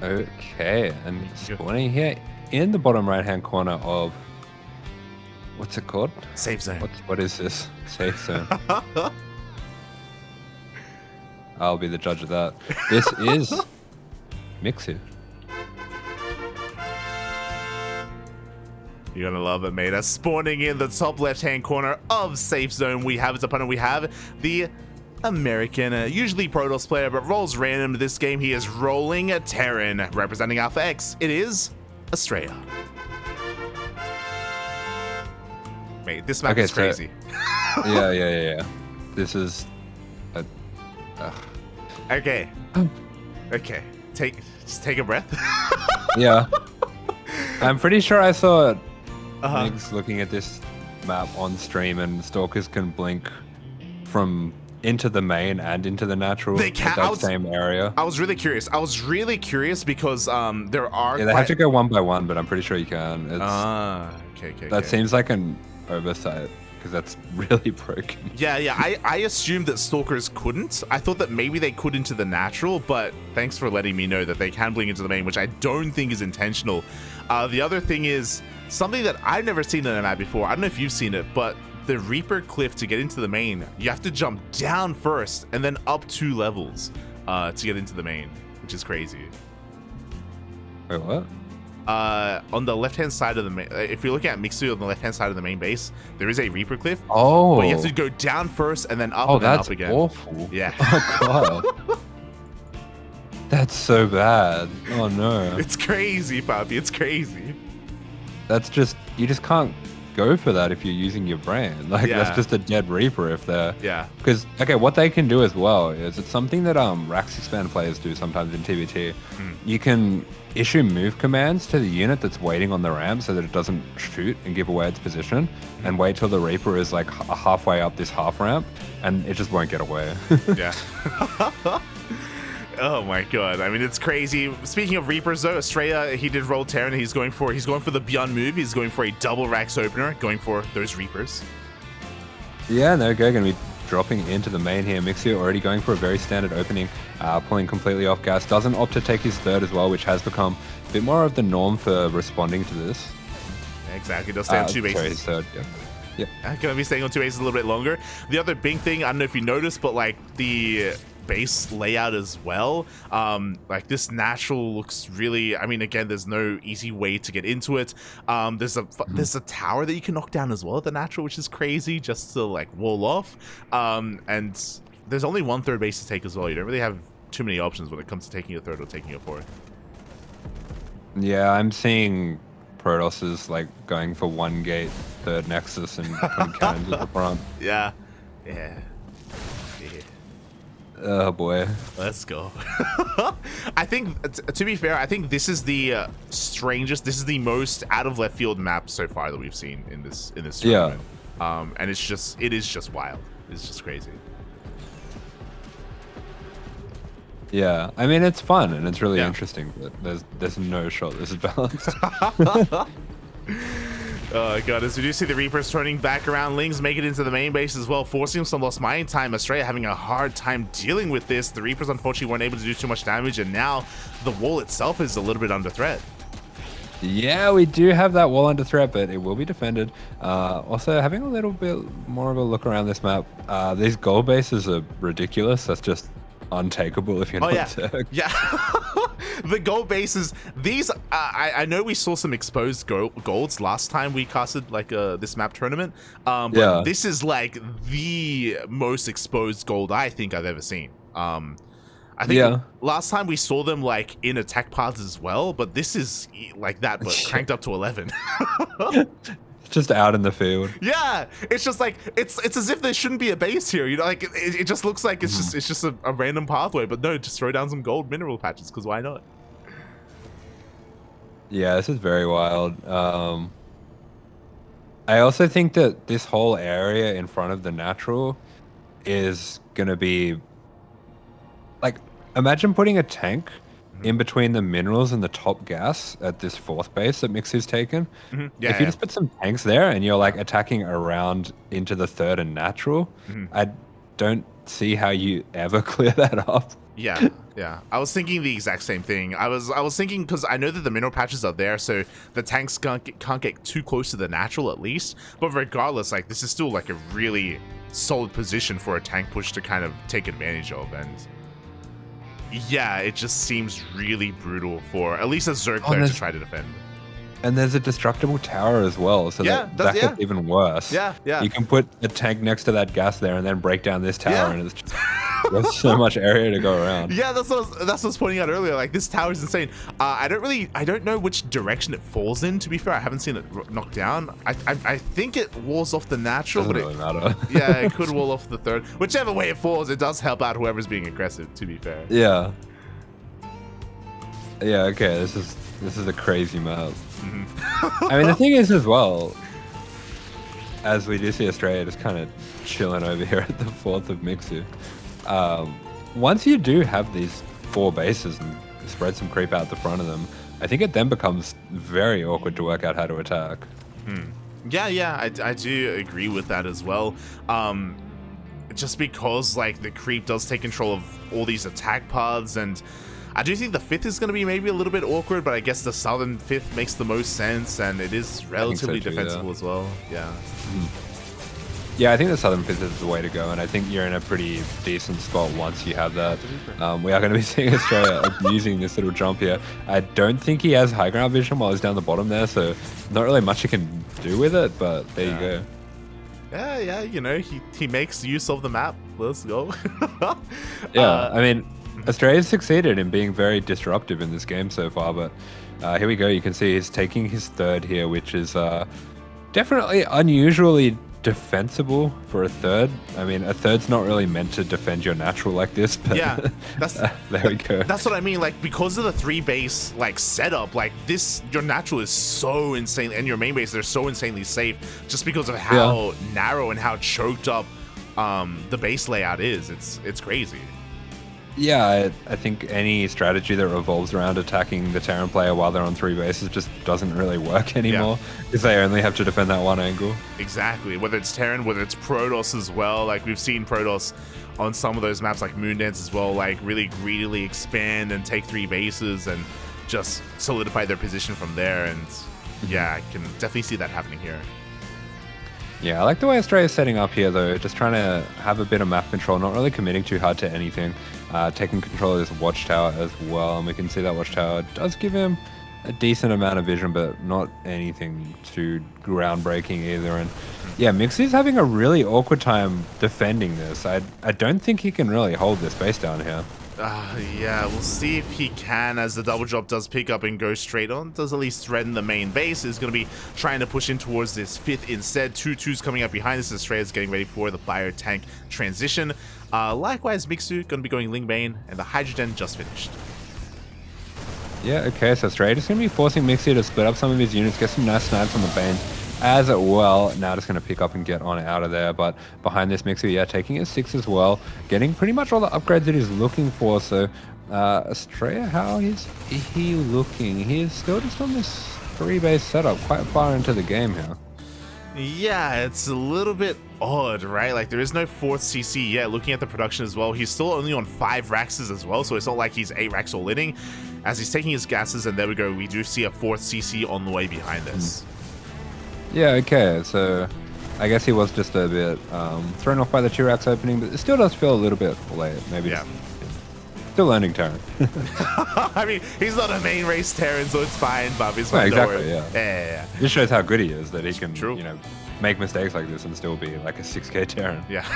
Okay, and spawning here in the bottom right-hand corner of what's it called? Safe zone. What is this? Safe zone. I'll be the judge of that. This is Mixu. You're gonna love it, mate. As spawning in the top left-hand corner of Safe Zone, we have his opponent. We have the American, usually Protoss player, but rolls random this game. He is rolling a Terran, representing Alpha X. It is Astrea. Mate, this map is crazy. Yeah. This is a. Okay. Okay. Just take a breath. Yeah. I'm pretty sure I saw Migs looking at this map on stream, and stalkers can blink from into the main and into the natural. They can. That same area. I was really curious. Because there are. Yeah, they have to go one by one, but I'm pretty sure you can. It's, okay. That seems like an oversight because that's really broken. Yeah. I assumed that stalkers couldn't. I thought that maybe they could into the natural, but thanks for letting me know that they can blink into the main, which I don't think is intentional. The other thing is something that I've never seen in a map before. I don't know if you've seen it, but the Reaper cliff to get into the main, you have to jump down first and then up 2 levels to get into the main, which is crazy. Wait, what? On the left-hand side of the main, if you're looking at Mixu on the left-hand side of the main base, there is a Reaper cliff. Oh. But you have to go down first and then up and then up again. Oh, that's awful. Yeah. Oh, God. That's so bad. Oh, no. It's crazy, Papi. It's crazy. That's just, you just can't go for that if you're using your brain. Like, that's just a dead Reaper if they're... Yeah. Because, okay, what they can do as well is it's something that Rax Expand players do sometimes in TBT. You can issue move commands to the unit that's waiting on the ramp so that it doesn't shoot and give away its position, and wait till the Reaper is like halfway up this half ramp, and it just won't get away. Yeah. Oh my god! I mean, it's crazy. Speaking of Reapers, though, Astrea, he did roll Terran. He's going for the Beyond move. He's going for a double Rax opener, going for those Reapers. Yeah, no, go gonna be dropping into the main here. Mixu already going for a very standard opening, pulling completely off gas. Doesn't opt to take his third as well, which has become a bit more of the norm for responding to this. Exactly. Does stay on 2 bases. Sorry, his third. Yep. Gonna be staying on 2 bases a little bit longer. The other big thing, I don't know if you noticed, but like the base layout as well, like this natural looks really, I mean, again, there's no easy way to get into it. There's a tower that you can knock down as well at the natural, which is crazy, just to like wall off. And there's only 1 third base to take as well. You don't really have too many options when it comes to taking a third or taking a fourth. Yeah, I'm seeing Protosses like going for 1 gate, third nexus, and putting cannons at the front. Yeah. Oh boy. Let's go. I think, to be fair, I think this is the strangest, this is the most out of left field map so far that we've seen in this tournament. And it is just wild. It's just crazy. Yeah, I mean, it's fun and it's really interesting, but there's no shot this is balanced. Oh god, as we do see the Reapers turning back around, Lings make it into the main base as well, forcing some lost mining time. Astrea having a hard time dealing with this. The Reapers unfortunately weren't able to do too much damage, and now the wall itself is a little bit under threat. Yeah, we do have that wall under threat, but it will be defended. Also, having a little bit more of a look around this map, these gold bases are ridiculous. That's just untakeable if you're not Turk. Yeah. The gold bases, these I know we saw some exposed golds last time we casted like this map tournament, but this is like the most exposed gold I think I've ever seen. I think last time we saw them like in attack paths as well, but this is like that but cranked up to 11. Just out in the field. Yeah, it's just like it's as if there shouldn't be a base here, you know, like it just looks like it's just a random pathway, but no, just throw down some gold mineral patches, because why not? Yeah, this is very wild. I also think that this whole area in front of the natural is gonna be like, imagine putting a tank in between the minerals and the top gas at this 4th base that Mixu's taken. If you just put some tanks there and you're like attacking around into the 3rd and natural, I don't see how you ever clear that up. Yeah, yeah. I was thinking the exact same thing. I was thinking, because I know that the mineral patches are there, so the tanks can't get too close to the natural at least. But regardless, like, this is still like a really solid position for a tank push to kind of take advantage of. And yeah, it just seems really brutal for at least a Zerg player to try to defend. And there's a destructible tower as well, so that gets even worse. Yeah. You can put a tank next to that gas there and then break down this tower, and it's just, there's so much area to go around. Yeah, that's what I was pointing out earlier. Like, this tower is insane. I don't know which direction it falls in. To be fair, I haven't seen it knocked down. I think it walls off the natural, Doesn't really matter. Yeah, it could wall off the third. Whichever way it falls, it does help out whoever's being aggressive. To be fair. Yeah. Yeah. Okay. This is a crazy map. I mean, the thing is as well, as we do see Astrea just kind of chilling over here at the 4th of Mixu. Once you do have these 4 bases and spread some creep out the front of them, I think it then becomes very awkward to work out how to attack. Yeah, I do agree with that as well. Just because, like, the creep does take control of all these attack paths, and I do think the 5th is going to be maybe a little bit awkward, but I guess the southern 5th makes the most sense, and it is relatively defensible as well. Yeah. Yeah, I think the southern 5th is the way to go, and I think you're in a pretty decent spot once you have that. We are going to be seeing Astrea abusing this little jump here. I don't think he has high ground vision while he's down the bottom there, so not really much he can do with it, but there you go. Yeah, you know, he makes use of the map. Let's go. Yeah, I mean, Astrea's succeeded in being very disruptive in this game so far, but here we go. You can see he's taking his 3rd here, which is definitely unusually defensible for a 3rd. I mean, a 3rd's not really meant to defend your natural like this, but yeah, there we go. That's what I mean. Like, because of the 3 base like setup, like this, your natural is so insane, and your main base, they're so insanely safe just because of how narrow and how choked up the base layout is. It's crazy. Yeah, I think any strategy that revolves around attacking the Terran player while they're on 3 bases just doesn't really work anymore, because they only have to defend that one angle. Exactly. Whether it's Terran, whether it's Protoss as well. Like, we've seen Protoss on some of those maps like Moondance as well, like really greedily expand and take 3 bases and just solidify their position from there. And yeah, I can definitely see that happening here. Yeah, I like the way Astrea is setting up here, though. Just trying to have a bit of map control, not really committing too hard to anything. Taking control of this watchtower as well, and we can see that watchtower does give him a decent amount of vision, but not anything too groundbreaking either. And yeah, Mixu's having a really awkward time defending this. I don't think he can really hold this base down here. Yeah, we'll see if he can, as the double drop does pick up and go straight on. Does at least threaten the main base. Is going to be trying to push in towards this 5th instead. 2-2s coming up behind this. Astrea's getting ready for the fire tank transition. Likewise, Mixu going to be going Ling Bane, and the Hydrogen just finished. Yeah, okay, so Astrea just going to be forcing Mixu to split up some of his units, get some nice snipes on the Bane as well. Now just going to pick up and get on out of there, but behind this Mixu, yeah, taking his 6 as well, getting pretty much all the upgrades that he's looking for. So Astrea, how is he looking? He is still just on this 3-base setup, quite far into the game here. Yeah, it's a little bit odd, right? Like, there is no 4th CC yet. Looking at the production as well, he's still only on 5 Raxes as well, so it's not like he's 8 Rax all inning. As he's taking his gases, and there we go, we do see a 4th CC on the way behind us. Yeah, okay, so I guess he was just a bit thrown off by the 2 Rax opening, but it still does feel a little bit late. Maybe still learning Terran. I mean, he's not a main race Terran, so it's fine, but he's fine. Exactly, yeah. This shows how good he is, that he can, you know, make mistakes like this and still be like a 6k Terran. Yeah,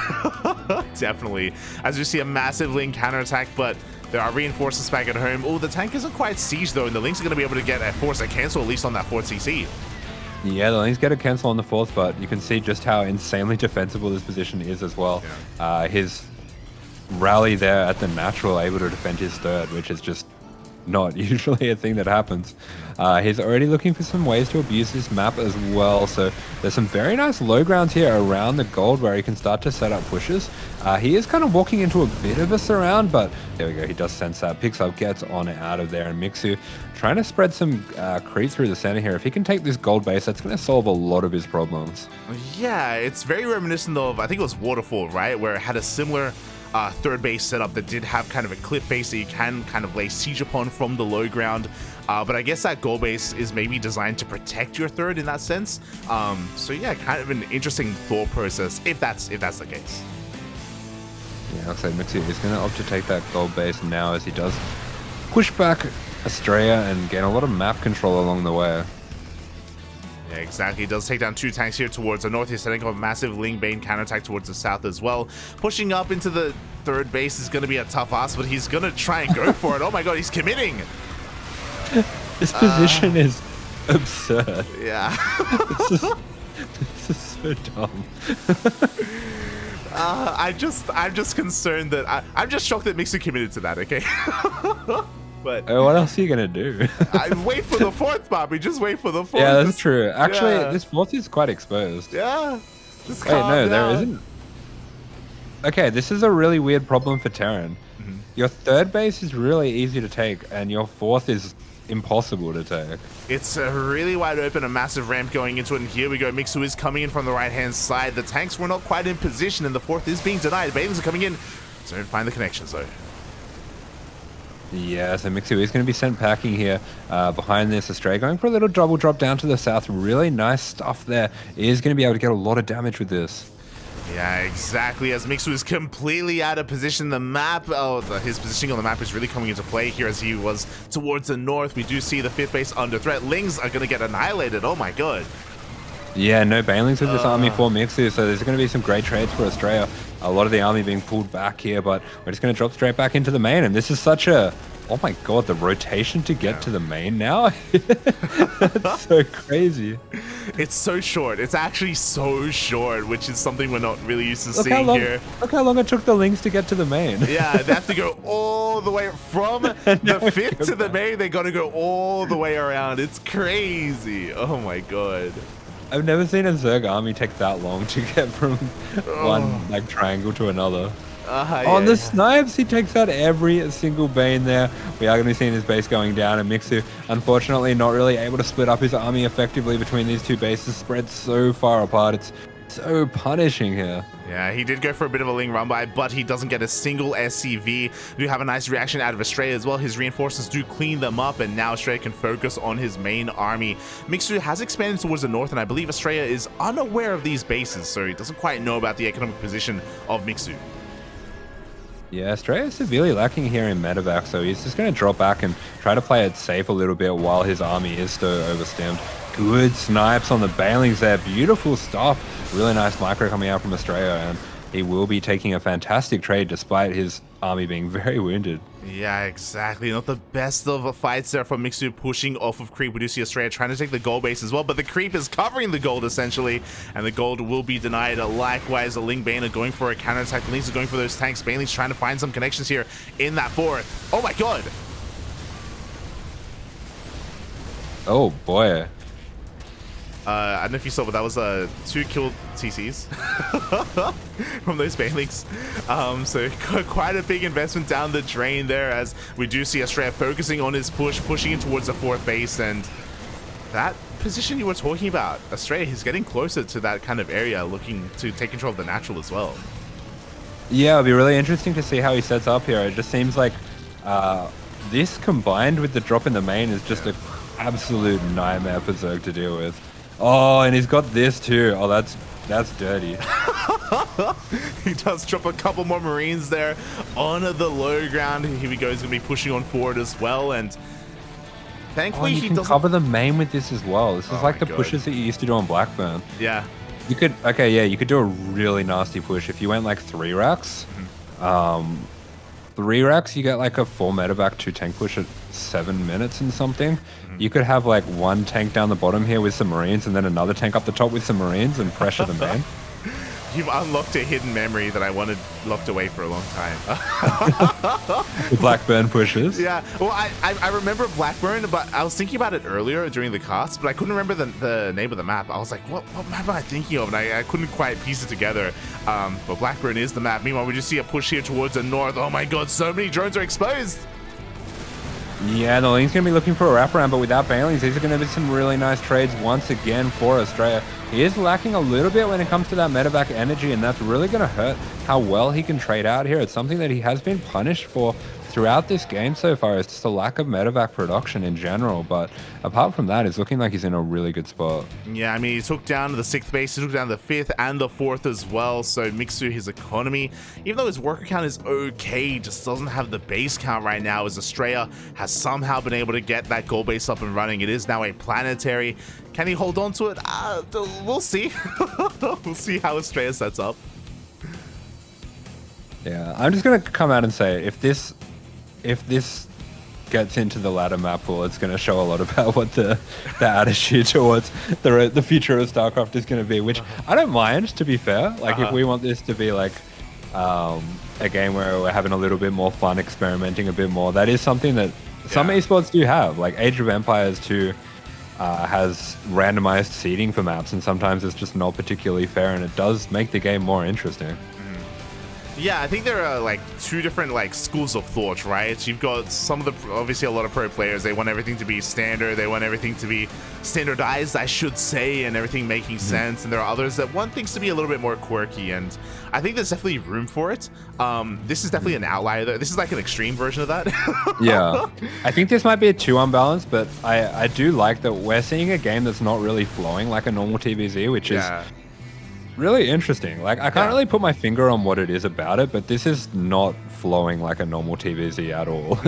definitely. As you see a massive Link counterattack, but there are reinforcements back at home. Oh, the tank isn't quite sieged though, and the Links are going to be able to get a force a cancel at least on that 4th CC. Yeah, the Links get a cancel on the 4th, but you can see just how insanely defensible this position is as well. His rally there at the natural, able to defend his 3rd, which is just not usually a thing that happens. He's already looking for some ways to abuse this map as well, so there's some very nice low grounds here around the gold where he can start to set up pushes. He is kind of walking into a bit of a surround, but there we go, he does sense that, picks up, gets on out of there, and Mixu trying to spread some creep through the center here. If he can take this gold base, that's going to solve a lot of his problems. Yeah, it's very reminiscent of, I think it was Waterfall, right, where it had a similar third base setup that did have kind of a cliff base that you can kind of lay siege upon from the low ground. But I guess that goal base is maybe designed to protect your third in that sense. So yeah, kind of an interesting thought process if that's the case. Yeah, looks like Mixu is going to opt to take that gold base now as he does push back Astrea and gain a lot of map control along the way. Yeah, exactly. He does take down 2 tanks here towards the north. He's setting up a massive Ling Bane counterattack towards the south as well. Pushing up into the third base is going to be a tough ask, but he's going to try and go for it. Oh my god, he's committing! This position is absurd. Yeah. This is so dumb. I'm just concerned that I'm just shocked that Mixu committed to that. Okay. But what else are you gonna do? I wait for the fourth, Bobby. Just wait for the fourth. Yeah, that's true. Actually, this fourth is quite exposed. Yeah. Just wait, no, there isn't. Okay, this is a really weird problem for Terran. Your third base is really easy to take, and your fourth is impossible to take. It's a really wide open, a massive ramp going into it, and here we go. Mixu is coming in from the right-hand side. The tanks were not quite in position, and the fourth is being denied. Balins are coming in. So don't find the connections, though. Yeah, so Mixu is going to be sent packing here behind this. Astrea going for a little double drop down to the south. Really nice stuff there. He is going to be able to get a lot of damage with this. Yeah, exactly. As Mixu is completely out of position, the map, his positioning on the map is really coming into play here as he was towards the north. We do see the fifth base under threat. Lings are going to get annihilated. Oh my god. Yeah, no Banelings with this army for Mixu, so there's going to be some great trades for Astrea. A lot of the army being pulled back here, but we're just going to drop straight back into the main, and this is such a... Oh my god, the rotation to get to the main now? That's so crazy. It's so short. It's actually so short, which is something we're not really used to seeing here. Look how long it took the Lings to get to the main. Yeah, they have to go all the way from the fifth to the main. They got to go all the way around. It's crazy. Oh my god. I've never seen a Zerg army take that long to get from one like triangle to another. On the snipes, he takes out every single Bane there. We are going to be seeing his base going down, and Mixu, unfortunately, not really able to split up his army effectively between these two bases, spread so far apart. It's so punishing here. Yeah, he did go for a bit of a Ling run by, but he doesn't get a single SCV. We do have a nice reaction out of Astrea as well. His reinforcements do clean them up, and now Astrea can focus on his main army. Mixu has expanded towards the north, and I believe Astrea is unaware of these bases, so he doesn't quite know about the economic position of Mixu. Yeah, Astrea is severely lacking here in medevac, so he's just going to drop back and try to play it safe a little bit while his army is still overstemmed. Good snipes on the Banelings there. Beautiful stuff. Really nice micro coming out from Astrea, and he will be taking a fantastic trade despite his army being very wounded. Yeah, exactly. Not the best of fights there from Mixu pushing off of creep. We do see Astrea trying to take the gold base as well, but the creep is covering the gold essentially, and the gold will be denied. Likewise, the Ling Bane are going for a counterattack. The Lings are going for those tanks. Baneling's trying to find some connections here in that fourth. Oh my god. Oh boy. I don't know if you saw, but that was 2 killed TCs from those Banelings. So quite a big investment down the drain there, as we do see Astrea focusing on his push, pushing in towards the fourth base, and that position you were talking about, Astrea is getting closer to that kind of area, looking to take control of the natural as well. Yeah, it'll be really interesting to see how he sets up here. It just seems like this combined with the drop in the main is just an absolute nightmare for Zerg to deal with. Oh, and he's got this too. Oh, that's dirty. He does drop a couple more Marines there on the low ground. Here we go. He's going to be pushing on forward as well, and thankfully he can cover the main with this as well. This is like the pushes that you used to do on Blackburn. Yeah. You could, you could do a really nasty push if you went like 3 racks. 3 racks, you get like a 4 medevac 2 tank push at 7 minutes and something. You could have like 1 tank down the bottom here with some Marines, and then another tank up the top with some Marines, and pressure the main. You've unlocked a hidden memory that I wanted locked away for a long time. The Blackburn pushes. Yeah, well, I remember Blackburn, but I was thinking about it earlier during the cast, but I couldn't remember the name of the map. I was like, what map am I thinking of? And I couldn't quite piece it together. But Blackburn is the map. Meanwhile, we just see a push here towards the north. Oh my god, so many drones are exposed. Yeah, the lane's going to be looking for a wraparound, but without Banelings, these are going to be some really nice trades once again for Astrea. He is lacking a little bit when it comes to that medevac energy, and that's really going to hurt how well he can trade out here. It's something that he has been punished for throughout this game so far. It's just a lack of medevac production in general, but apart from that, it's looking like he's in a really good spot. Yeah, I mean, he took down the 6th base, he took down the 5th and the 4th as well. So Mixu, his economy, even though his worker count is okay, just doesn't have the base count right now, as Astrea has somehow been able to get that gold base up and running. It is now a planetary. Can he hold on to it? We'll see. We'll see how Astrea sets up. Yeah, I'm just going to come out and say, if this gets into the ladder map pool, it's going to show a lot about what the attitude towards the future of StarCraft is going to be, which I don't mind, to be fair. Like, if we want this to be like a game where we're having a little bit more fun, experimenting a bit more, that is something that some esports do have. Like Age of Empires 2 has randomized seeding for maps, and sometimes it's just not particularly fair, and it does make the game more interesting. Yeah, I think there are like two different like schools of thought, right? You've got some of the, obviously a lot of pro players, they want everything to be standard, they want everything to be standardized, I should say, and everything making sense. And there are others that want things to be a little bit more quirky, and I think there's definitely room for it. This is definitely an outlier though. This is like an extreme version of that. Yeah, I think this might be a too unbalanced, but I do like that we're seeing a game that's not really flowing like a normal TVZ, which is really interesting. Like, I can't really put my finger on what it is about it, but this is not flowing like a normal TVZ at all.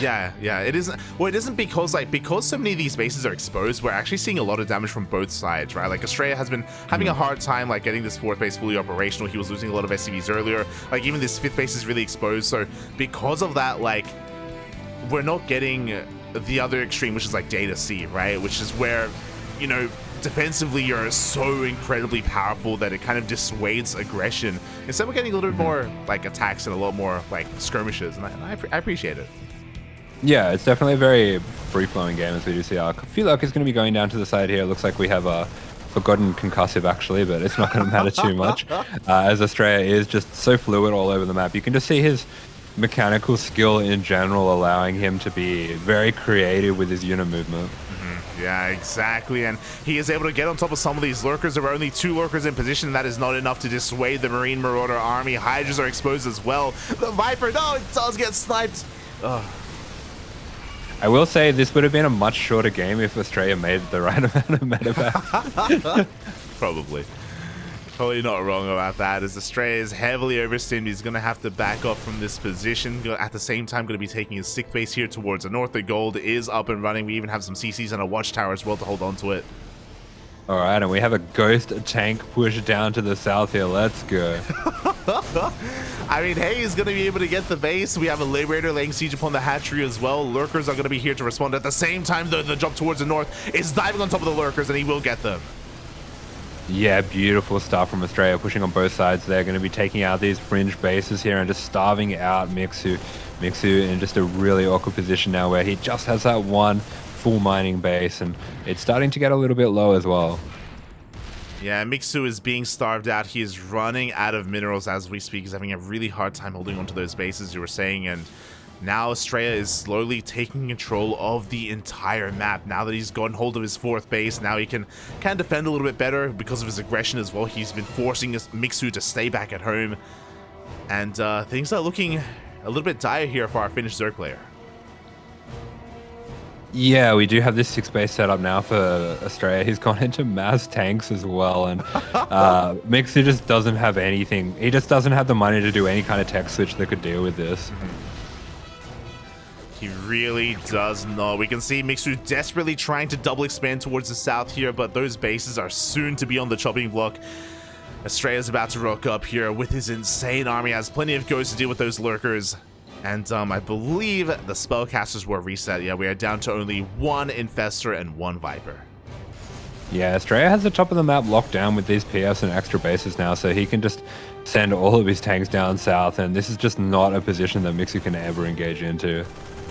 Yeah, it isn't. Well, it isn't because so many of these bases are exposed, we're actually seeing a lot of damage from both sides, right? Like, Astrea has been having a hard time like getting this 4th base fully operational. He was losing a lot of SCVs earlier. Like, even this 5th base is really exposed. So because of that, like, we're not getting the other extreme, which is like Data C, right? Which is where, you know, defensively you're so incredibly powerful that it kind of dissuades aggression. Instead, we're getting a little bit more like attacks and a lot more like skirmishes, and I appreciate it. Yeah, it's definitely a very free-flowing game, as we do see. I feel like it's going to be going down to the side here. It looks like we have a forgotten concussive, actually, but it's not going to matter too much, as Astrea is just so fluid all over the map. You can just see his mechanical skill in general allowing him to be very creative with his unit movement. Yeah, exactly, and he is able to get on top of some of these lurkers. There are only 2 lurkers in position, and that is not enough to dissuade the Marine Marauder army. Hydras are exposed as well. The Viper, no, it does get sniped. Ugh. I will say this would have been a much shorter game if Astrea made the right amount of medevac. Probably not wrong about that, as Astrea is heavily overstimmed. He's going to have to back up from this position. At the same time, going to be taking his 6th base here towards the north. The gold is up and running. We even have some CCs and a watchtower as well to hold on to it. All right, and we have a ghost tank push down to the south here. Let's go. I mean, hey, he's going to be able to get the base. We have a Liberator laying siege upon the hatchery as well. Lurkers are going to be here to respond. At the same time, the jump towards the north is diving on top of the lurkers, and he will get them. Yeah, beautiful stuff from Astrea, pushing on both sides. They're going to be taking out these fringe bases here and just starving out Mixu. Mixu in just a really awkward position now where he just has that one full mining base, and it's starting to get a little bit low as well. Yeah, Mixu is being starved out. He is running out of minerals as we speak. He's having a really hard time holding onto those bases, you were saying, and now Astrea is slowly taking control of the entire map. Now that he's gotten hold of his 4th base, now he can defend a little bit better because of his aggression as well. He's been forcing Mixu to stay back at home. And things are looking a little bit dire here for our Finnish Zerg player. Yeah, we do have this 6th base set up now for Astrea. He's gone into mass tanks as well, and Mixu just doesn't have anything. He just doesn't have the money to do any kind of tech switch that could deal with this. He really does not. We can see Mixu desperately trying to double expand towards the south here, but those bases are soon to be on the chopping block. Astrea is about to rock up here with his insane army, has plenty of ghosts to deal with those lurkers. And I believe the spellcasters were reset. Yeah, we are down to only 1 Infestor and 1 Viper. Yeah, Astrea has the top of the map locked down with these PFs and extra bases now, so he can just send all of his tanks down south, and this is just not a position that Mixu can ever engage into.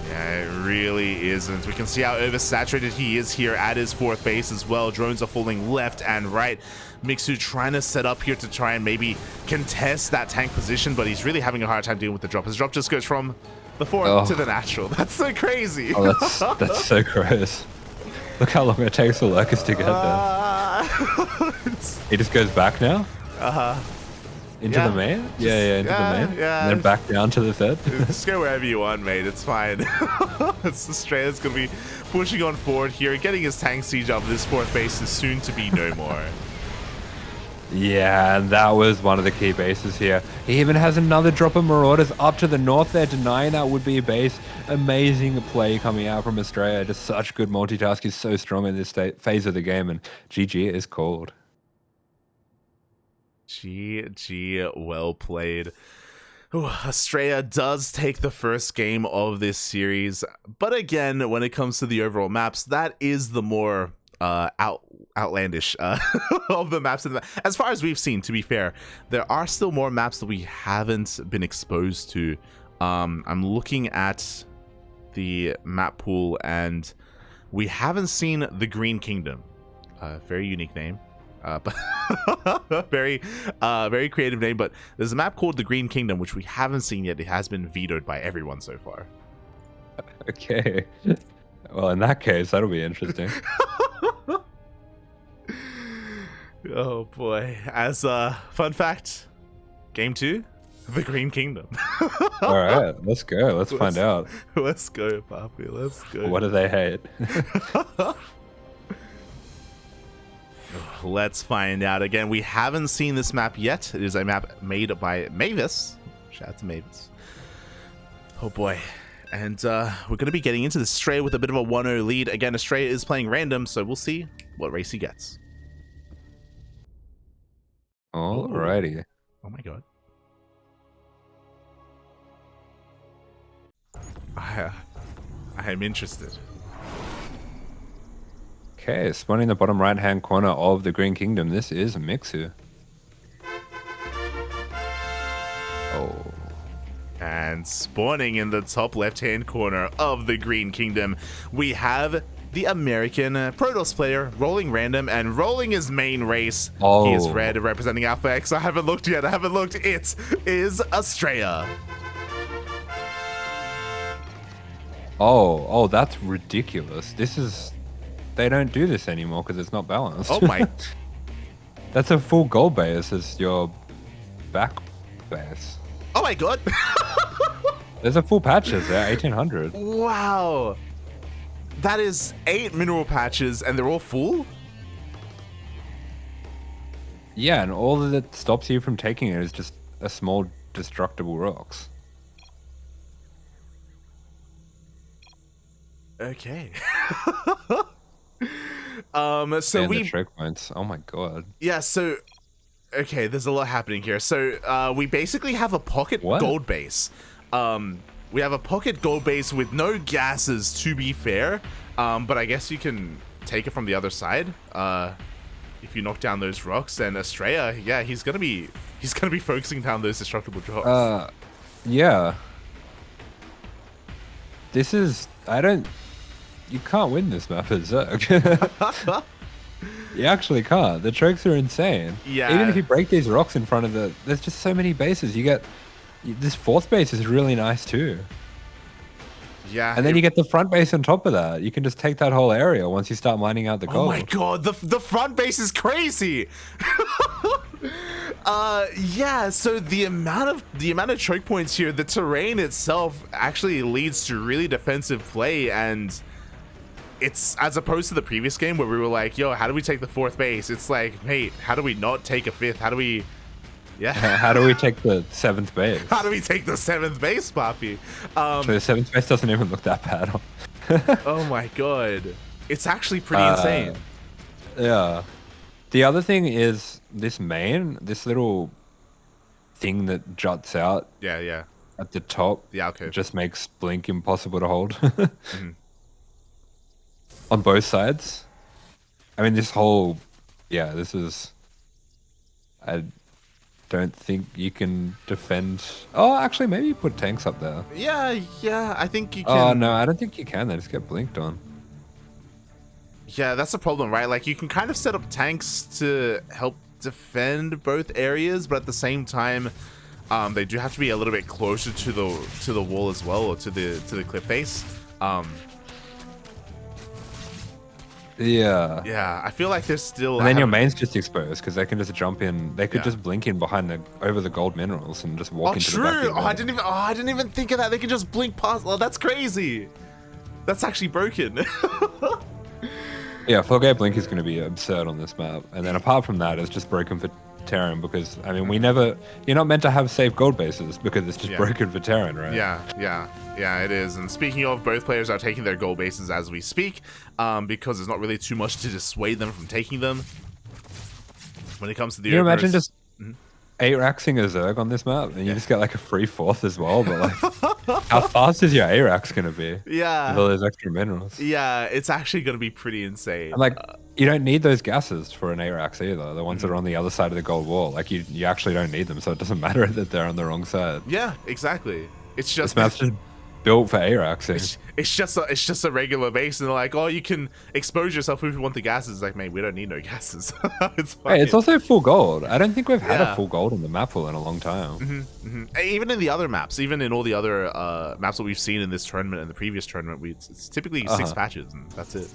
Yeah, it really isn't. We can see how oversaturated he is here at his 4th base as well. Drones are falling left and right. Mixu trying to set up here to try and maybe contest that tank position, but he's really having a hard time dealing with the drop. His drop just goes from The fourth to the natural. That's so crazy. Oh, that's so gross. Look how long it takes for Lurkers to get there. He just goes back now? Into the main? Into the main? Yeah. And then back down to the third? Just go wherever you want, mate. It's fine. Astrea's going to be pushing on forward here, getting his tank siege up. This fourth base is soon to be no more. Yeah, and that was one of the key bases here. He even has another drop of Marauders up to the north there, denying that would be a base. Amazing play coming out from Astrea. Just such good multitask. He's so strong in this phase of the game, and GG is called. GG, well played. Ooh, Astrea does take the first game of this series, but again, when it comes to the overall maps, that is the more outlandish of the maps. As far as we've seen, to be fair, there are still more maps that we haven't been exposed to. I'm looking at the map pool, and we haven't seen the Green Kingdom. Very unique name. But very creative name. But there's a map called the Green Kingdom, which we haven't seen yet. It has been vetoed by everyone so far. Okay. Well, in that case, that'll be interesting. Oh boy. As a fun fact, game 2, the Green Kingdom. All right, let's go. Let's find out. Let's go, Papi. Let's go. What do they hate? Let's find out. Again, we haven't seen this map yet. It is a map made by Mavis. Shout out to Mavis. Oh boy. And we're going to be getting into this Astrea with a bit of a 1-0 lead. Again, Astrea is playing random, so we'll see what race he gets. Alrighty. Oh my god. I am interested. Okay, spawning in the bottom right-hand corner of the Green Kingdom. This is Mixu. Oh. And spawning in the top left-hand corner of the Green Kingdom, we have the American Protoss player, Rolling Random, and rolling his main race. Oh. He is red, representing Alpha X. I haven't looked yet. It is Astrea. Oh, that's ridiculous. They don't do this anymore because it's not balanced. Oh my. That's a full gold base as your back base. Oh my god. There's a full patches there, 1800. Wow. That is 8 mineral patches and they're all full? Yeah, and all that stops you from taking it is just a small destructible rocks. Okay. So and we the choke points. Oh my god. Yeah, so okay, there's a lot happening here. So we basically have a pocket gold base. We have a pocket gold base with no gases, to be fair. But I guess you can take it from the other side. If you knock down those rocks, and Astrea, yeah, he's gonna be focusing down those destructible drops. Yeah. This is you can't win this map as Zerg. You actually can't. The chokes are insane. Yeah. Even if you break these rocks in front of there's just so many bases. This fourth base is really nice too. Yeah. And then you get the front base on top of that. You can just take that whole area once you start mining out the gold. Oh my god, the front base is crazy. Yeah, so the amount of choke points here, the terrain itself actually leads to really defensive play, and it's as opposed to the previous game where we were like, yo, how do we take the fourth base? It's like, hey, how do we not take a fifth? How do we how do we take the seventh base? How do we take the seventh base, Papi? So the seventh base doesn't even look that bad. Oh my god. It's actually pretty insane. Yeah. The other thing is this little thing that juts out at the top. Yeah, okay. Just makes Blink impossible to hold. Mm-hmm. On both sides. I mean, this is... I don't think you can defend... Oh, actually, maybe you put tanks up there. Yeah, I think you can... Oh, no, I don't think you can. They just get blinked on. Yeah, that's the problem, right? Like, you can kind of set up tanks to help defend both areas, but at the same time, They do have to be a little bit closer to the wall as well, or to the cliff face. Yeah, I feel like there's still. And then your main's just exposed because they can just jump in. They could just blink in behind over the gold minerals and just walk into the back. Oh, true. I didn't even think of that. They can just blink past. Oh, that's crazy. That's actually broken. Yeah, full gate blink is going to be absurd on this map. And then apart from that, it's just broken for Terran because, I mean, you're not meant to have safe gold bases because it's just broken for Terran, right? Yeah, it is. And speaking of, both players are taking their gold bases as we speak because there's not really too much to dissuade them from taking them. When it comes to the Can you imagine just 8-raxing a Zerg on this map and you just get like a free 4th as well, but like how fast is your 8-rax going to be? Yeah. With all those extra minerals. Yeah, it's actually going to be pretty insane. And like, you don't need those gases for an 8-rax either. The ones that are on the other side of the gold wall. Like, you actually don't need them, so it doesn't matter that they're on the wrong side. Yeah, exactly. It's just... This map's just built for 8-raxing. It's just a regular base, and they're like, oh, you can expose yourself if you want the gases. It's like, mate, we don't need no gases. It's also full gold. I don't think we've had a full gold in the map pool in a long time. Even in the other maps, even in all the other maps that we've seen in this tournament and the previous tournament, it's typically 6 patches, and that's it.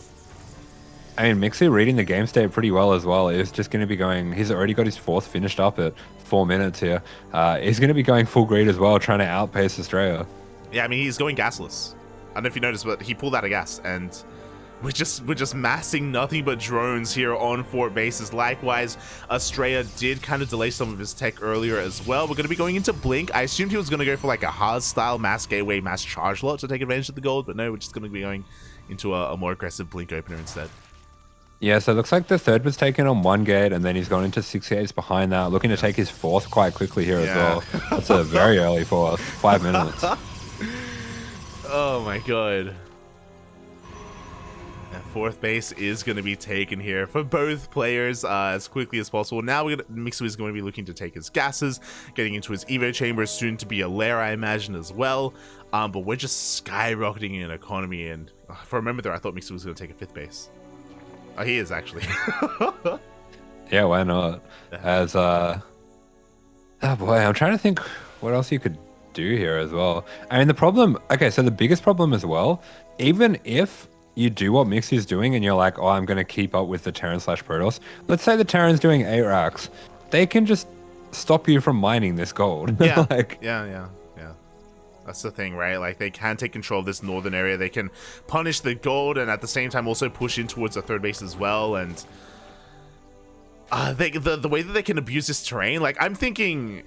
I mean, Mixu reading the game state pretty well as well. He's just going to be going... He's already got his 4th finished up at 4 minutes here. He's going to be going full greed as well, trying to outpace Astrea. Yeah, I mean, he's going gasless. I don't know if you noticed, but he pulled out a gas, and we're just massing nothing but drones here on Fort bases. Likewise, Astrea did kind of delay some of his tech earlier as well. We're going to be going into Blink. I assumed he was going to go for like a hard-style mass gateway, mass charge lot to take advantage of the gold, but no, we're just going to be going into a more aggressive Blink opener instead. Yeah, so it looks like the 3rd was taken on 1 gate, and then he's gone into 6 gates behind that, looking to take his 4th quite quickly here as well. That's a very early 4th, 5 minutes. Oh my god. That 4th base is going to be taken here for both players as quickly as possible. Now Mixu is going to be looking to take his gases, getting into his Evo chamber, soon to be a lair, I imagine, as well. But we're just skyrocketing in economy, and for a moment there, I thought Mixu was going to take a 5th base. Oh, he is actually. Yeah, why not? As oh boy, I'm trying to think what else you could do here as well. I mean, the problem, okay, so the biggest problem as well, even if you do what Mixu's doing and you're like, oh, I'm going to keep up with the Terran / Protoss, let's say the Terran's doing 8-racks, they can just stop you from mining this gold. Yeah, like, yeah. That's the thing, right? Like, they can take control of this northern area. They can punish the gold and at the same time also push in towards the 3rd base as well. And the way that they can abuse this terrain, like, I'm thinking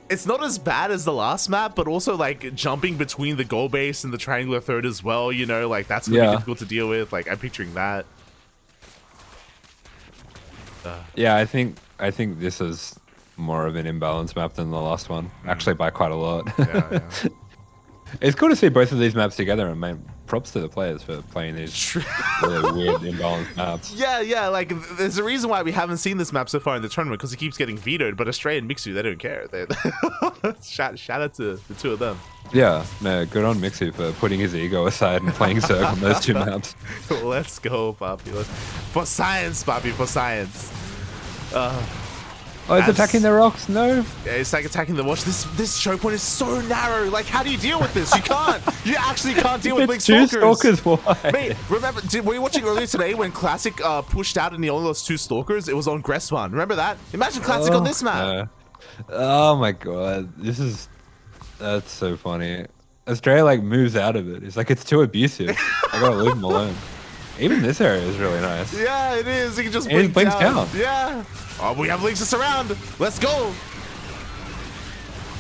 it's not as bad as the last map, but also like jumping between the gold base and the triangular 3rd as well, you know, like that's gonna be difficult to deal with. Like, I'm picturing that. Yeah, I think this is more of an imbalanced map than the last one, actually by quite a lot. Yeah. It's cool to see both of these maps together, and man, props to the players for playing these really weird imbalanced maps. Yeah, like there's a reason why we haven't seen this map so far in the tournament, because it keeps getting vetoed, but Astrea and Mixu, they don't care. Shout out to the 2 of them. Yeah, no, good on Mixu for putting his ego aside and playing Zerg on those 2 maps. Let's go, Poppy. For science, Poppy, for science. Oh, he's attacking the rocks? No. Yeah, it's like attacking the watch. This choke point is so narrow. Like, how do you deal with this? You can't. You actually can't deal with big stalkers. Why? Mate, remember, were you watching earlier today when Classic pushed out and he only lost 2 stalkers? It was on Gresswan. Remember that? Imagine Classic on this map. Oh my god. That's so funny. Astrea like moves out of it. It's like, it's too abusive. I gotta leave him alone. Even this area is really nice. Yeah, it is. You can just blink down. Yeah. Oh, we have links to surround. Let's go.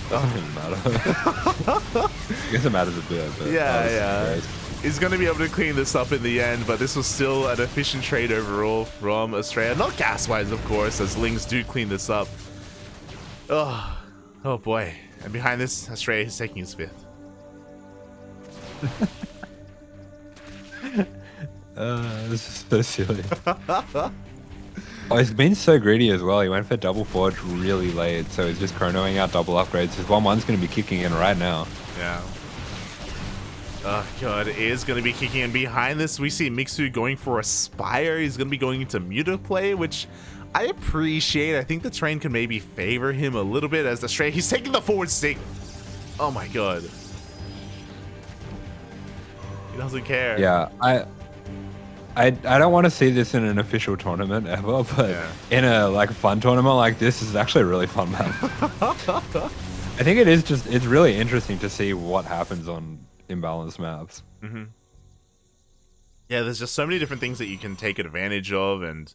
Doesn't even matter. I guess it matters a bit. But yeah. He's going to be able to clean this up in the end, but this was still an efficient trade overall from Astrea. Not gas-wise, of course, as Lings do clean this up. Oh boy. And behind this, Astrea is taking his 5th. This is so silly. Oh, he's been so greedy as well. He went for double forge really late, so he's just chronoing out double upgrades. His 1-1's going to be kicking in right now. Yeah. Oh god, it is going to be kicking in. Behind this, we see Mixu going for a Spire. He's going to be going into Muta play, which I appreciate. I think the terrain can maybe favor him a little bit as Astrea. He's taking the forward stick. Oh my god. He doesn't care. Yeah, I don't want to see this in an official tournament ever, but in a like fun tournament like this is actually a really fun map. I think it is just, it's really interesting to see what happens on imbalanced maps. Yeah, there's just so many different things that you can take advantage of, and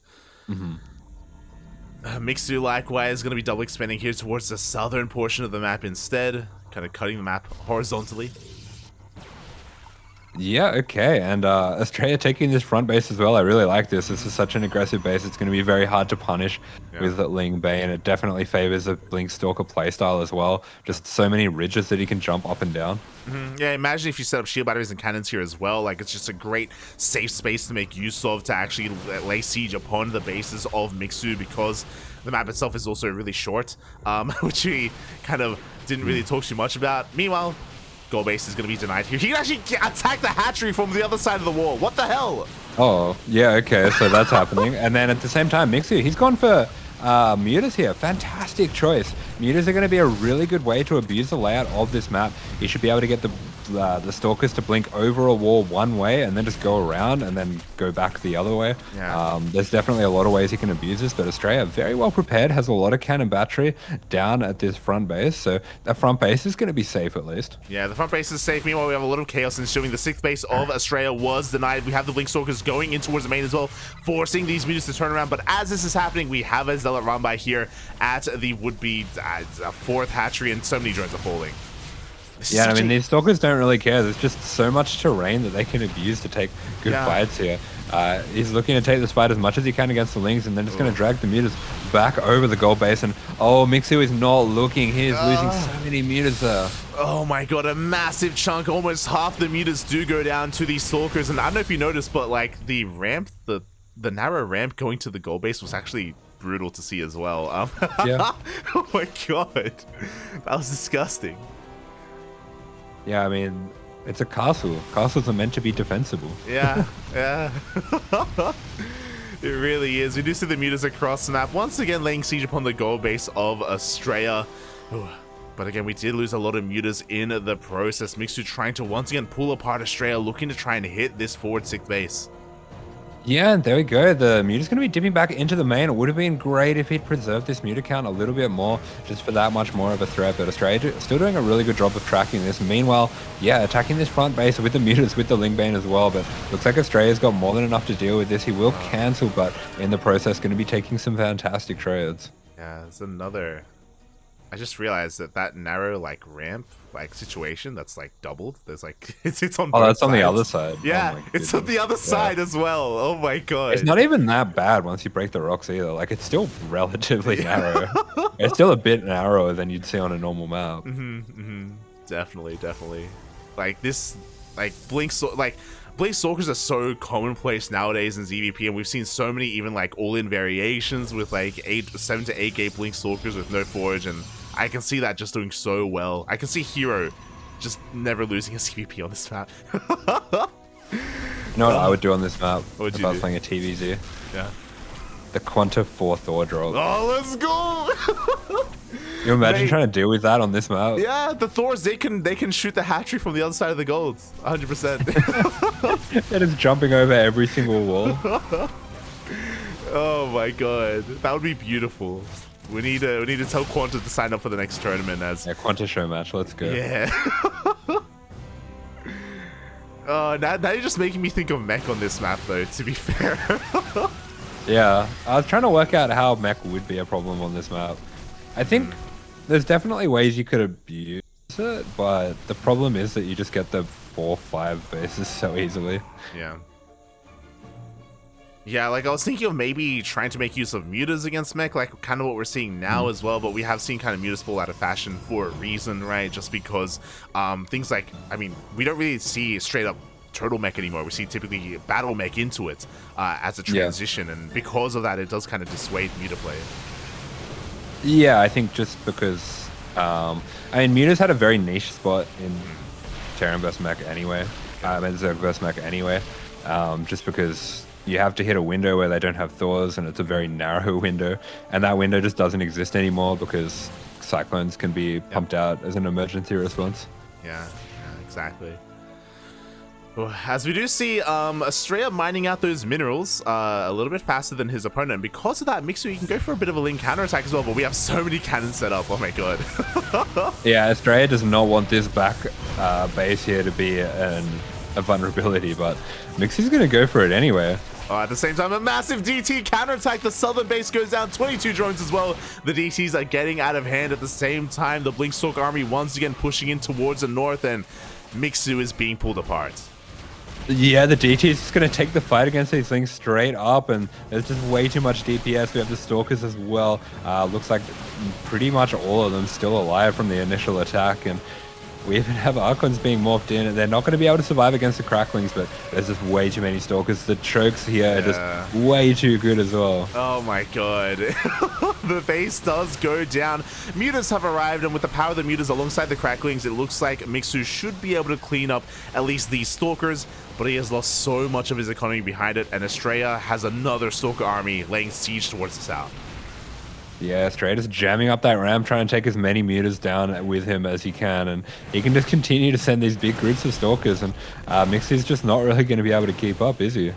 Mixu likewise is going to be double expanding here towards the southern portion of the map instead, kind of cutting the map horizontally. Yeah, okay, and Astrea taking this front base as well. I really like this. This is such an aggressive base. It's going to be very hard to punish with Ling Bei, and it definitely favors a Blink Stalker playstyle as well. Just so many ridges that he can jump up and down. Yeah, imagine if you set up shield batteries and cannons here as well. Like, it's just a great safe space to make use of to actually lay siege upon the bases of Mixu, because the map itself is also really short, which we kind of didn't really talk too much about. Meanwhile, goal base is going to be denied here. He can actually attack the hatchery from the other side of the wall. What the hell? Oh, yeah, okay, so that's happening. And then at the same time, Mixu, he's gone for mutas here. Fantastic choice. Mutas are going to be a really good way to abuse the layout of this map. You should be able to get the stalkers to blink over a wall one way and then just go around and then go back the other way. There's definitely a lot of ways you can abuse this, but Astrea very well prepared, has a lot of cannon battery down at this front base, so that front base is going to be safe at least. Yeah, the front base is safe. Meanwhile, we have a lot of chaos ensuing. The 6th base of Astrea was denied. We have the Blink Stalkers going in towards the main as well, forcing these mutas to turn around, but as this is happening, we have a Zealot run by here at the would-be 4th hatchery, and so many drones are falling. Yeah, I mean, these stalkers don't really care. There's just so much terrain that they can abuse to take good fights here. He's looking to take this fight as much as he can against the Lings, and then just going to drag the mutas back over the gold base. And oh, Mixu is not looking. He is losing so many mutas there. Oh my god, a massive chunk. Almost half the mutas do go down to these stalkers. And I don't know if you noticed, but like the ramp, the narrow ramp going to the gold base was actually brutal to see as well. Oh my god, that was disgusting. Yeah, I mean, it's a castle. Castles are meant to be defensible. Yeah. It really is. We do see the mutas across the map, once again laying siege upon the gold base of Astrea. But again, we did lose a lot of mutas in the process. Mixu trying to once again pull apart Astrea, looking to try and hit this forward 6th base. Yeah, and there we go. The muta's going to be dipping back into the main. It would have been great if he'd preserved this muta count a little bit more, just for that much more of a threat. But Astrea still doing a really good job of tracking this. Meanwhile, yeah, attacking this front base with the mutas, with the Lingbane as well. But looks like Astrea's got more than enough to deal with this. He will cancel, but in the process, going to be taking some fantastic trades. Yeah, it's another... I just realized that narrow like ramp like situation that's like doubled. There's like it's on. Oh, that's sides. On the other side. Yeah, it's on the other side as well. Oh my god. It's not even that bad once you break the rocks either. Like, it's still relatively narrow. It's still a bit narrower than you'd see on a normal map. Definitely. Like this, like Blink Stalkers are so commonplace nowadays in ZVP, and we've seen so many even like all-in variations with like 7 to 8 gate Blink Stalkers with no forage, and I can see that just doing so well. I can see Hero just never losing a CVP on this map. You know what I would do on this map if I was playing a TVZ? Yeah. The Quanta 4 Thor drop. Oh, let's go! You imagine trying to deal with that on this map? Yeah, the Thors, they can shoot the hatchery from the other side of the golds. 100%. They're just jumping over every single wall. Oh my god. That would be beautiful. We need to tell Quanta to sign up for the next tournament as Quanta show match. Let's go. Yeah. Now you're just making me think of mech on this map though, to be fair. Yeah, I was trying to work out how mech would be a problem on this map. I think there's definitely ways you could abuse it, but the problem is that you just get the 4-5 bases so easily. Yeah, like I was thinking of maybe trying to make use of mutas against mech, like kind of what we're seeing now as well, but we have seen kind of mutas fall out of fashion for a reason, right? Just because things like, I mean, we don't really see straight up turtle mech anymore. We see typically battle mech into it as a transition, and because of that, it does kind of dissuade muta play. Yeah, I think just because, I mean, mutas had a very niche spot in Terran vs Mech anyway, Zerg vs Mech anyway, just because you have to hit a window where they don't have Thors, and it's a very narrow window, and that window just doesn't exist anymore because Cyclones can be pumped out as an emergency response. Yeah, exactly. As we do see Astrea mining out those minerals a little bit faster than his opponent, and because of that, Mixu, you can go for a bit of a link counterattack as well, but we have so many cannons set up. Oh my god. Yeah, Astrea does not want this back base here to be a vulnerability, but Mixu's going to go for it anyway. At the same time, a massive DT counterattack. The southern base goes down. 22 drones as well. The DTs are getting out of hand at the same time. The Blinkstalk army once again pushing in towards the north, and Mixu is being pulled apart. Yeah, the DT is just going to take the fight against these things straight up, and there's just way too much DPS. We have the Stalkers as well. Looks like pretty much all of them still alive from the initial attack, and we even have Archons being morphed in, and they're not going to be able to survive against the Cracklings, but there's just way too many Stalkers. The chokes here are just way too good as well. Oh my god. The base does go down. Mutas have arrived, and with the power of the Mutas alongside the Cracklings, it looks like Mixu should be able to clean up at least these Stalkers, but he has lost so much of his economy behind it, and Astrea has another Stalker army laying siege towards the south. Yeah, Astrea just jamming up that ramp, trying to take as many Mutas down with him as he can, and he can just continue to send these big groups of Stalkers, and Mixu's just not really going to be able to keep up, is he?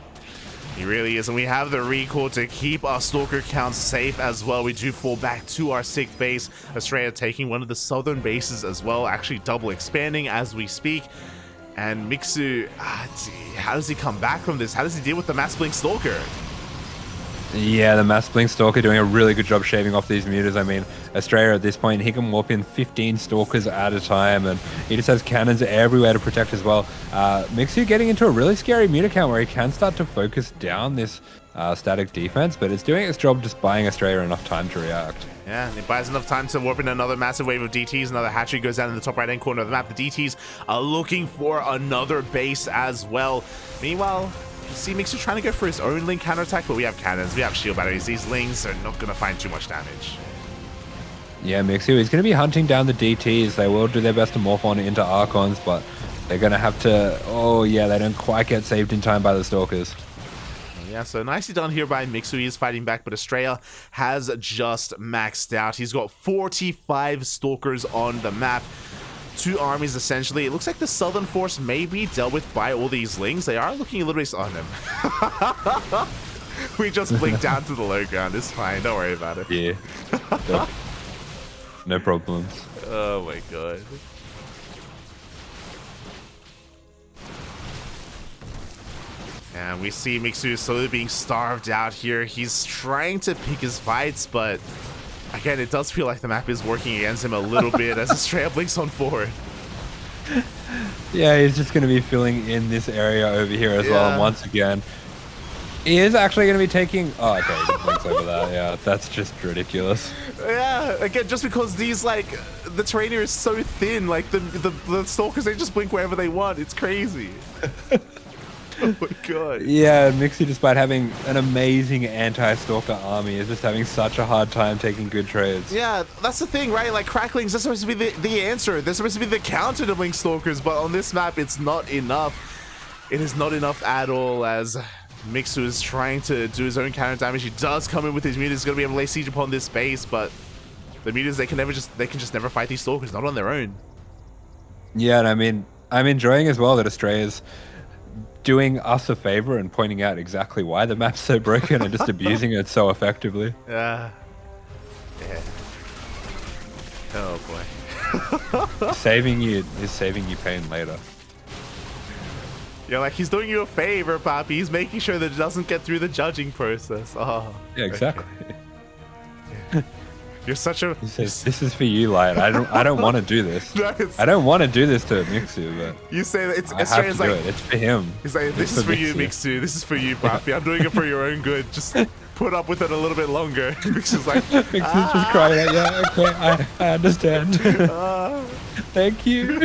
He really is, and we have the recall to keep our Stalker count safe as well. We do fall back to our 6th base. Astrea taking one of the southern bases as well, actually double expanding as we speak. And Mixu, how does he come back from this? How does he deal with the Mass Blink Stalker? Yeah, the Mass Blink Stalker doing a really good job shaving off these Mutas. I mean, Astrea at this point, he can warp in 15 Stalkers at a time, and he just has cannons everywhere to protect as well. Mixu getting into a really scary Muta count where he can start to focus down this static defense, but it's doing its job just buying Astrea enough time to react. Yeah, and it buys enough time to warp in another massive wave of DTs. Another hatchery goes down in the top right-hand corner of the map. The DTs are looking for another base as well. Meanwhile, you see Mixu trying to go for his own link counterattack, but we have cannons, we have shield batteries. These lings are not going to find too much damage. Yeah, Mixu is going to be hunting down the DTs. They will do their best to morph on into Archons, but they're going to have to... Oh, yeah, they don't quite get saved in time by the Stalkers. Yeah, so nicely done here by Mixu. He is fighting back, but Astrea has just maxed out. He's got 45 Stalkers on the map. 2 armies, essentially. It looks like the Southern Force may be dealt with by all these lings. They are looking a little bit... Oh, no. We just blinked down to the low ground. It's fine. Don't worry about it. Yeah. No problems. Oh, my God. And we see Mixu slowly being starved out here. He's trying to pick his fights, but again, it does feel like the map is working against him a little bit as Astrea blinks on forward. Yeah, he's just going to be filling in this area over here as well. And once again, he is actually going to be taking... Oh, okay, he just blinks over that. Yeah, that's just ridiculous. Yeah, again, just because these, like, the terrain here is so thin, like, the Stalkers, they just blink wherever they want. It's crazy. Oh my god. Yeah, Mixu, despite having an amazing anti-Stalker army, is just having such a hard time taking good trades. Yeah, that's the thing, right? Like, Cracklings, they're supposed to be the answer. They're supposed to be the counter to Blink Stalkers, but on this map, it's not enough. It is not enough at all, as Mixu is trying to do his own counter damage. He does come in with his Mutas. He's going to be able to lay siege upon this base, but the Mutas, they can just never fight these Stalkers, not on their own. Yeah, and I mean, I'm enjoying as well that Astrea's doing us a favor and pointing out exactly why the map's so broken and just abusing it so effectively. Yeah. Oh boy. saving you pain later. Yeah, like he's doing you a favor, Poppy. He's making sure that it doesn't get through the judging process. Oh. Yeah, exactly. Okay. Yeah. You're such a... He says, this is for you, Lion. I don't want to do this. No, I don't want to do this to Mixu, but... You say that it's... I have to do it. It's for him. He's like, this is for you, Mixu. This is for you, Poppy. I'm doing it for your own good. Just put up with it a little bit longer. Mixu's like... Mixu's just crying out, yeah, okay, I understand. Thank you.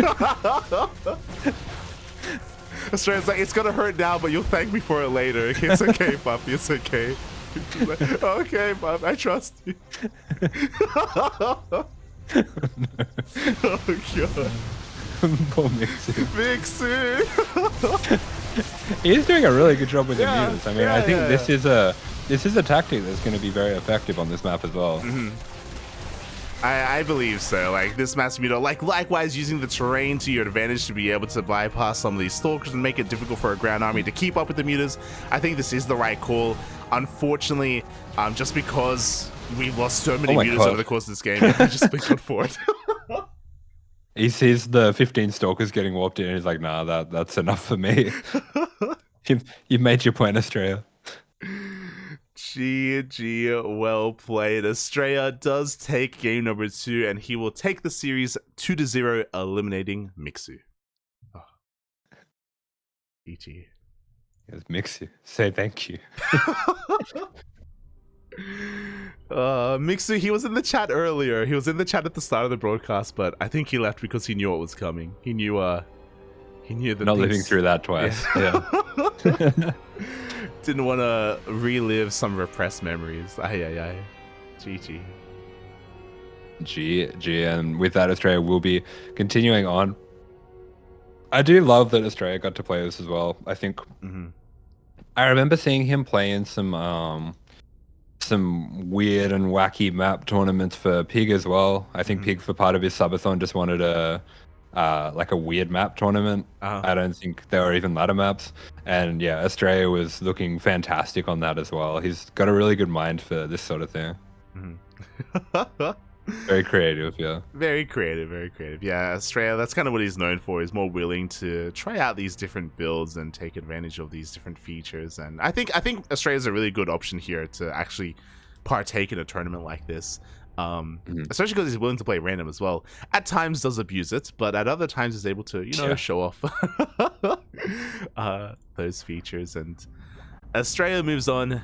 Astrea's like, it's gonna hurt now, but you'll thank me for it later. It's okay, Poppy. It's okay. Like, okay, Bob, I trust you. Oh, God. Poor Mixu. Mixu. He's doing a really good job with the Yeah, mutas. I mean, yeah, I think yeah, this is a tactic that's going to be very effective on this map as well. I believe so. Like this mass muta, like likewise using the terrain to your advantage to be able to bypass some of these stalkers and make it difficult for a ground army to keep up with the mutas. I think this is the right call. Unfortunately, just because we lost so many mutas over the course of this game, I just been good for it. He sees the 15 stalkers getting warped in and he's like, nah, that's enough for me. You've made your point, Astrea. GG, well played. Astrea does take game number 2 and he will take the series 2-0, eliminating Mixu. Oh. GG. Yes, Mixu. Say thank you. Mixu, he was in the chat earlier. He was in the chat at the start of the broadcast, but I think he left because he knew what was coming. He knew that not living through that twice. Yeah. Didn't want to relive some repressed memories. GG. GG, and with that, Astrea will be continuing on. I do love that Astrea got to play this as well. I think I remember seeing him play in some weird and wacky map tournaments for Pig as well. I think Pig, for part of his subathon, just wanted a like a weird map tournament. I don't think there were even ladder maps. And yeah, Astrea was looking fantastic on that as well. He's got a really good mind for this sort of thing. Very creative, yeah. Very creative, very creative. Yeah, Astrea, that's kind of what he's known for. He's more willing to try out these different builds and take advantage of these different features. And I think Astrea is a really good option here to actually partake in a tournament like this. Especially because he's willing to play random as well. At times does abuse it, but at other times is able to, show off those features. And Astrea moves on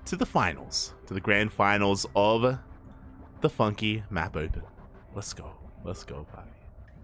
to the finals, to the grand finals of the Funky Map Open. Let's go, buddy.